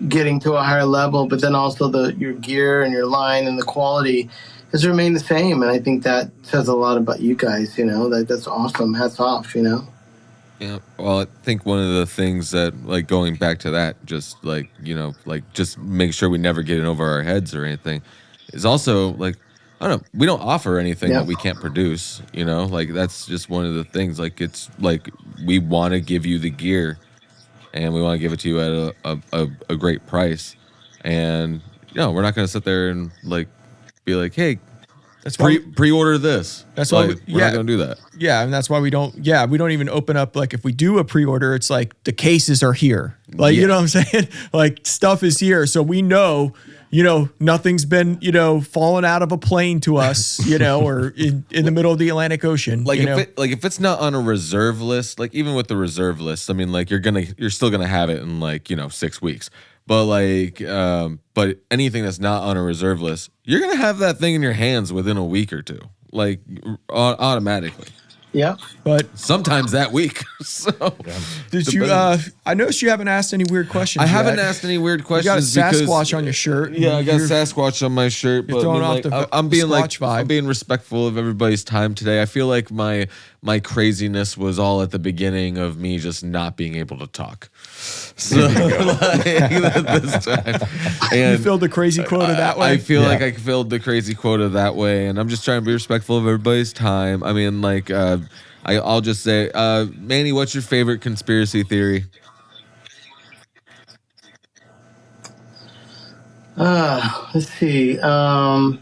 getting to a higher level, but then also your gear and your line and the quality has remained the same. And I think that says a lot about you guys, that's awesome. Hats off, Yeah. Well, I think one of the things that, like, going back to that, just just make sure we never get in over our heads or anything, is also like, I don't know, we don't offer anything that we can't produce, like that's just one of the things. Like, it's like, we want to give you the gear and we want to give it to you at a great price. And, we're not going to sit there and like be like, hey, that's why pre-order this. That's why we're not going to do that. Yeah, and that's why we don't even open up, like, if we do a pre-order, it's like the cases are here. Like, you know what I'm saying? Like, stuff is here. So we know, nothing's been, fallen out of a plane to us, or in the middle of the Atlantic Ocean. Like, if it's not on a reserve list, like, even with the reserve list, I mean, like, you're still gonna have it in, like, 6 weeks. But like, but anything that's not on a reserve list, you're gonna have that thing in your hands within a week or two, like automatically. Yep. But sometimes that week. So did you? I noticed you haven't asked any weird questions. I haven't yet. asked any weird You got a questions because Sasquatch on your shirt. yeah, I got Sasquatch on my shirt. But throwing I off mean, the like, I'm being like Squatch vibe. I'm being respectful of everybody's time today. I feel like my craziness was all at the beginning of me just not being able to talk. So like, this time, You and filled the crazy quota that way. I feel like I filled the crazy quota that way, and I'm just trying to be respectful of everybody's time. I mean, like, I'll just say, Manny, what's your favorite conspiracy theory? Let's see. Let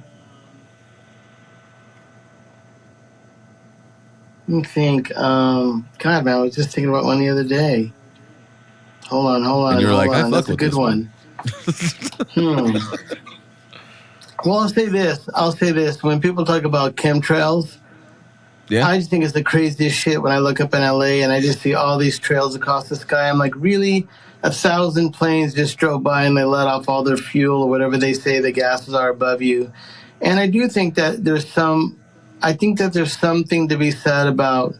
me think. God, man, I was just thinking about one the other day. Hold on. And you were like, I fuck That's a with good this one. Well, I'll say this. When people talk about chemtrails, Yeah. I just think it's the craziest shit when I look up in LA and I just see all these trails across the sky. I'm like, really? 1,000 planes just drove by and they let off all their fuel or whatever they say the gases are above you. And I do think that there's something to be said about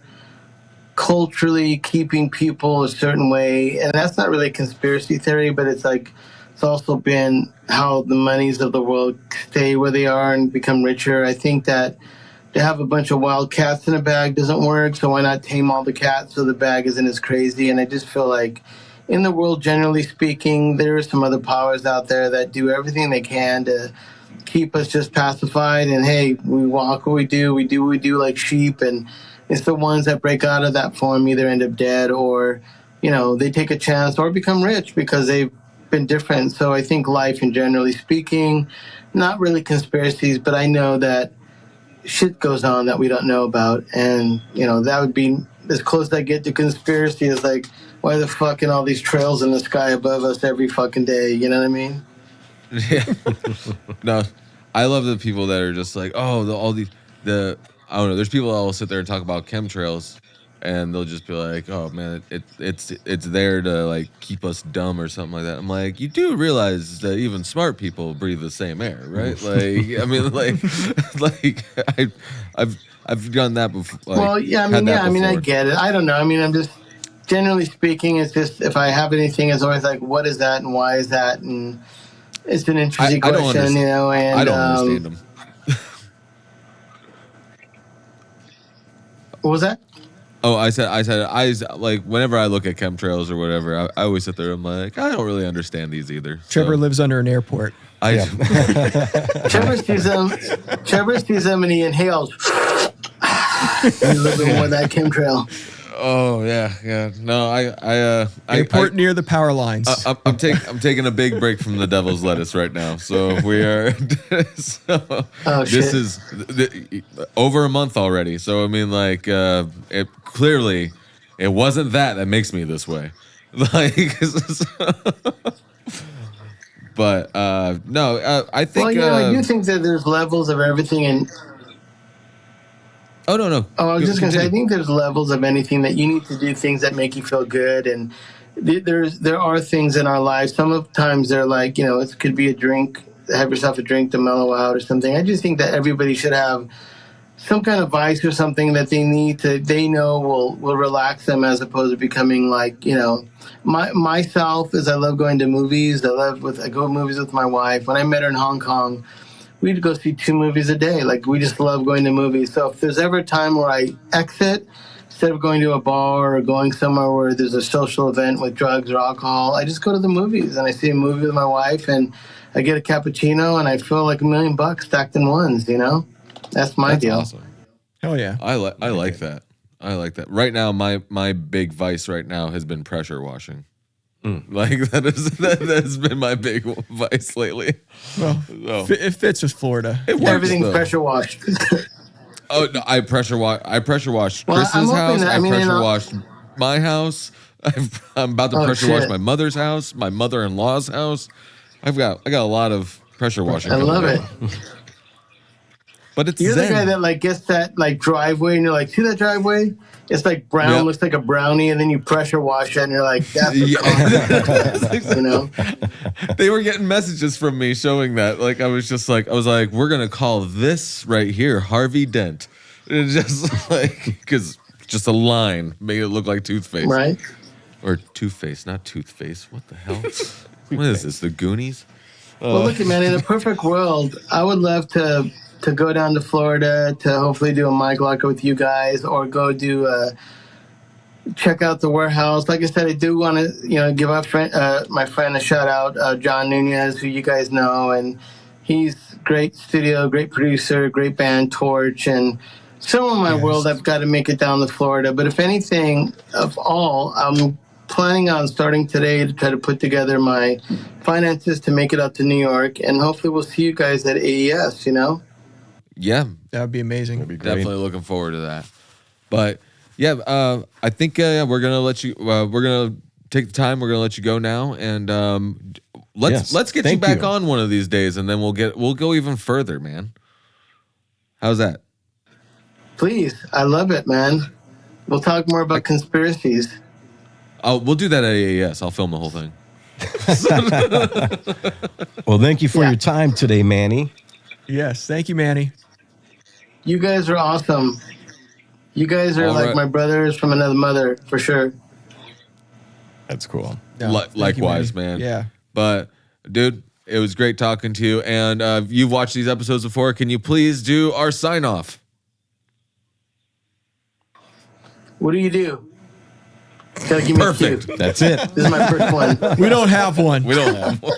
culturally keeping people a certain way. And that's not really a conspiracy theory, but it's like, it's also been how the monies of the world stay where they are and become richer. I think that to have a bunch of wild cats in a bag doesn't work, so why not tame all the cats so the bag isn't as crazy? And I just feel like in the world, generally speaking, there are some other powers out there that do everything they can to keep us just pacified. And hey, we walk what we do like sheep. And it's the ones that break out of that form either end up dead or, they take a chance or become rich because they've been different. So I think life, and generally speaking, not really conspiracies, but I know that shit goes on that we don't know about, and that would be as close as I get to conspiracy is like, why the fuck all these trails in the sky above us every fucking day? You know what I mean? Yeah. No, I love the people that are just like, oh, I don't know. There's people that will sit there and talk about chemtrails, and they'll just be like, oh man, it's there to like keep us dumb or something like that. I'm like, you do realize that even smart people breathe the same air, right? Like, I mean, like I've done that before. Like, well, yeah, I mean, I get it. I don't know. I mean, I'm just generally speaking, it's just if I have anything, it's always like, what is that and why is that? And it's an interesting question, And I don't understand them. What was that? Oh, I said, like, whenever I look at chemtrails or whatever, I always sit there. I'm like, I don't really understand these either. Trevor lives under an airport. Trevor sees them and he inhales. He's a little bit more of that chemtrail. Oh yeah. No, Airport near the power lines. I'm taking a big break from the devil's lettuce right now. So we are. This is over a month already. So I mean, like, it clearly it wasn't that makes me this way. Like, but no, I think. Well, I do think that there's levels of everything and. Oh, no. Oh, I was just going to say, I think there's levels of anything that you need to do things that make you feel good. And there are things in our lives. Sometimes they're like, it could be a drink, have yourself a drink to mellow out or something. I just think that everybody should have some kind of vice or something that they know will relax them as opposed to becoming like, myself is I love going to movies. I go to movies with my wife. When I met her in Hong Kong, we'd go see 2 movies a day. Like, we just love going to movies. So if there's ever a time where I exit, instead of going to a bar or going somewhere where there's a social event with drugs or alcohol, I just go to the movies and I see a movie with my wife and I get a cappuccino and I feel like $1 million stacked in ones, That's my deal. Awesome. Hell yeah. I like that. I like that. Right now, my big vice right now has been pressure washing. Like that has been my big vice lately. Well, it fits with Florida. Everything's pressure washed. Oh no, I pressure washed Chris's house. I pressure washed my house. I'm about to pressure wash my mother's house, my mother-in-law's house. I got a lot of pressure washing. I love it. But you're the guy that like gets that like driveway and you're like, see that driveway? It's like brown, looks like a brownie, and then you pressure wash it and you're like, that's They were getting messages from me showing that. Like I was like, we're gonna call this right here Harvey Dent. It's just like, because just a line made it look like toothpaste. Right. Or toothpaste, not toothpaste. What the hell? What is this? The Goonies? Well, look, man, in a perfect world, I would love to go down to Florida to hopefully do a mic locker with you guys, or go do check out the warehouse. Like I said, I do want to, give my friend a shout out, John Nunez, who you guys know, and he's great studio, great producer, great band, Torch, and some of my world. I've got to make it down to Florida. But if anything of all, I'm planning on starting today to try to put together my finances to make it out to New York, and hopefully we'll see you guys at AES. Yeah, That would be amazing. That'd be great. definitely looking forward to that. But yeah, I think we're gonna let you. We're gonna take the time. We're gonna let you go now, and let's get you Thank back you. on one of these days, and then we'll go even further, man. How's that? Please, I love it, man. We'll talk more about conspiracies. Oh, we'll do that at AES. I'll film the whole thing. Well, thank you for your time today, Manny. Yes. Thank you, Manny. You guys are awesome. You guys are All like right. my brothers from another mother, for sure. That's cool. Thank you, Likewise, Manny. man. Yeah. But dude, it was great talking to you. And you've watched these episodes before. Can you please do our sign off? What do? Gotta give me a cue. Perfect. That's it. This is my first one. We don't have one. We don't have one.